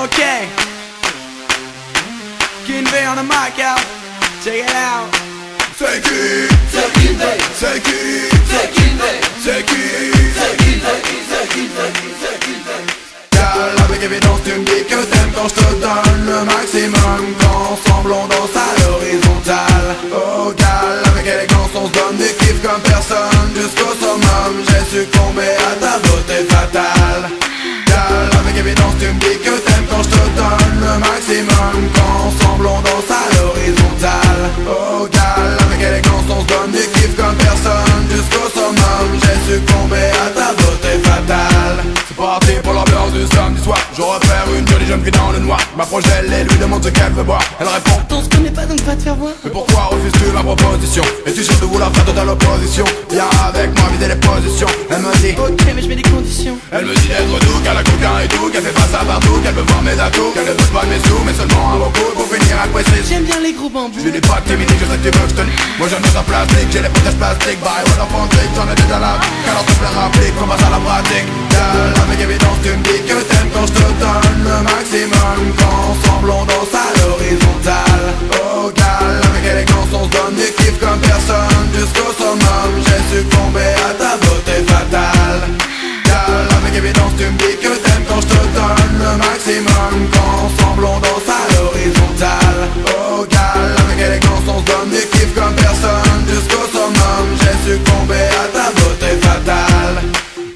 Okay. Kinvey on the mic out. Check it out. C'est qui? C'est Kinvey. C'est qui? C'est Kinvey. C'est qui? C'est Kinvey. C'est Kinvey. C'est Kinvey. Gal, avec évidence tu me dis que t'aimes quand je te donne le maximum. Qu'ensemble on danse à l'horizontale. Oh gal, avec élégance on se donne du kiff comme personne. Jusqu'au summum, j'ai succombé à ta beauté fatale. Gal, avec évidence tu me dis que t'aimes quand je te donne le maximum. Qu'ensemble on danse à l'horizontale. Oh gal, avec élégance on se donne du kiff comme personne. Jusqu'au summum, j'ai succombé à ta beauté fatale. C'est parti pour l'ambiance du samedi soir. Je repère une jolie jeune fille dans le noir. M'approche d'elle et lui demande ce qu'elle veut boire. Elle répond: on se connaît pas donc va te faire voir. mais pourquoi refuses-tu ma proposition? Es-tu sûr de vouloir faire totale opposition? Viens avec moi vider les positions. Elle me dit: ok mais je mets des conditions. elle me dit d'être doux, qu'elle a coquin et tout, qu'elle fait pas ça partout, qu'elle veut voir mes atouts, qu'elle ne veut pas mes sous, mais seulement un beaucoup pour finir à coincer. J'aime bien les gros bambous. Je n'ai pas de timidité, je sais que tu veux que je te lie. Moi j'aime bien ça plastique, j'ai les protèges plastiques. Bye, what up on trick, j'en ai déjà la vie. Car on se fait rappeler qu'on passe à la pratique. Gal, avec évidence tu me dis que t'aimes quand je te donne le maximum. Qu'ensemble on danse à l'horizontale. Oh gal, avec élégance on se donne du kiff comme personne. Jusqu'au summum, j'ai succombé à ta beauté fatale. Gal, avec évidence tu me dis que t'aimes quand je te donne le maximum. Qu'ensemble on danse à l'horizontale. Oh gal, avec élégance on se donne du kiff comme personne. Jusqu'au summum, j'ai succombé à ta beauté fatale.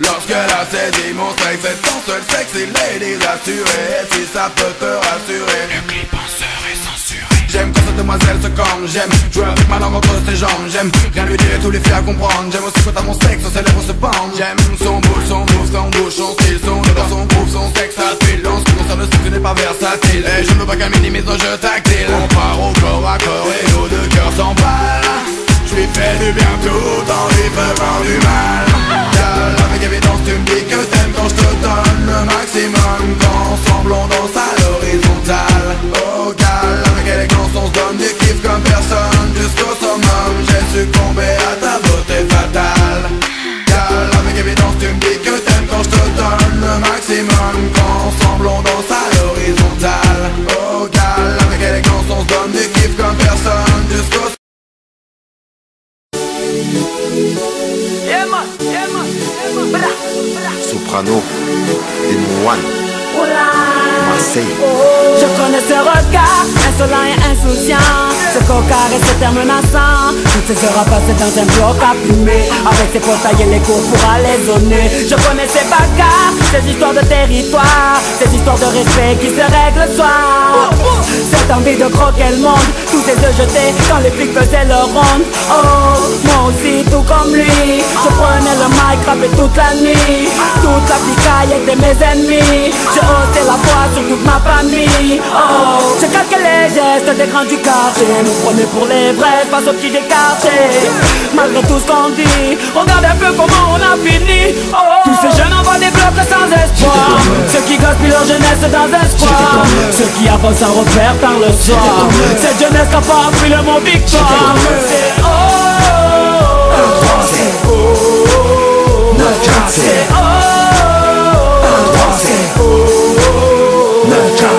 Lorsqu'elle a saisi mon sexe, c'est ton seul sexy lady rassurée. Et si ça peut te rassurer, le clip en serait censuré. J'aime quand cette demoiselle se corne, j'aime jouer avec ma langue entre ses jambes. J'aime rien lui dire et tout lui faire comprendre. J'aime aussi quand à mon sexe, ses lèvres se pendent. J'aime son boule, son move, son bouche, son style, son odeur, son groove, son sexe à tuile. En ce qui concerne le sexe, n'est pas versatile. Et je ne veux pas qu'elle minimise nos jeux tactiles. On part au corps à corps et nos deux cœurs s'emballent. Je lui fais du bien tout en lui faisant du mal. Gal, avec évidence tu me dis que t'aimes quand je te donne le maximum. Qu'ensemble on danse à l'horizontale. Oh gal, avec élégance on se donne du kiff comme personne. Jusqu'au summum, j'ai succombé à ta beauté fatale. Gal, avec évidence tu me dis que t'aimes quand je te donne le maximum. Qu'ensemble on danse à l'horizontale. Oh gal, avec élégance on se donne du kiff comme personne. Jusqu'au Soprano, N1, Marseille. Je connais ce regard, insolent et insouciant, ce cocard et ce terme menaçant. Toutes ces heures à passer dans un bloc à fumer, avec ses portails et les cours pour aller zoner. Je connais ces bagarres, ces histoires de territoire, ces histoires de respect qui se règlent le soir. Cette envie de croquer le monde, tous ces œufs jetés quand les flics faisaient leur ronde. Oh, moi aussi tout comme lui, je prenais le mic, rappais toute la nuit. Toute la picaille était mes ennemis, j'ai ôté la foi sur toute ma famille. Oh, j'ai calqué les gestes des grands du quartier, nous prenez pour les vrais face aux petits décartés. Malgré tout ce qu'on dit, regarde un peu comment on a fini. Oh, tous ces jeunes envoient des blocs sans espoir, ceux qui gaspillent leur jeunesse dans un square, ceux qui avancent sans repère par le soir. Cette jeunesse n'a pas appris le mot victoire.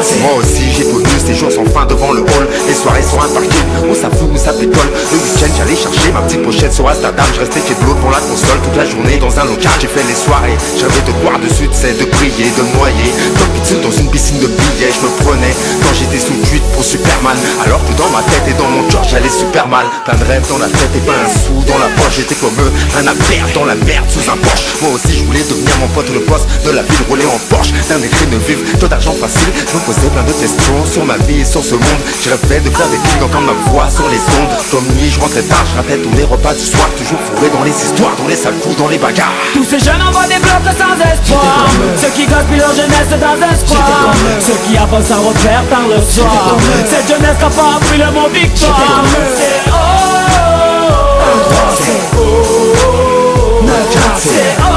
C'est moi aussi j'ai connu ces jours sans fin devant le hall. Les soirées sur un parking, où ça fout, où ça pétole. Le week-end j'allais chercher ma petite pochette sur Amsterdam. Je restais chez de l'autre pour la console toute la journée dans un local. J'ai fait les soirées, j'avais de boire dessus, de c'est de prier, de me noyer. Comme pizza dans une piscine de billets, je me prenais quand j'étais sous cuite pour Superman. Alors que dans ma tête et dans mon cœur j'allais super mal. Plein de rêves dans la tête et pas un sou dans la poche. J'étais comme eux, un albert dans la merde sous un Porsche. Moi aussi je voulais devenir mon pote le boss de la ville, rouler en Porsche. D'un écrit de vivre, tant d'argent facile. Je me posais plein de questions sur ma vie et sur ce monde. Je rêvais de faire des clics, d'entendre ma voix sur les ondes. Comme nuit, je rentrais tard, je ratais tous les repas du soir. Toujours fourré dans les histoires, dans les sales coups, dans les bagarres. Tous ces jeunes envoient des blocs sans espoir, ceux qui gaspillent leur jeunesse dans un square, ceux qui avancent sans repère par le soir. Cette jeunesse n'a pas appris le mot victoire. C'est oh, c'est oh, c'est oh.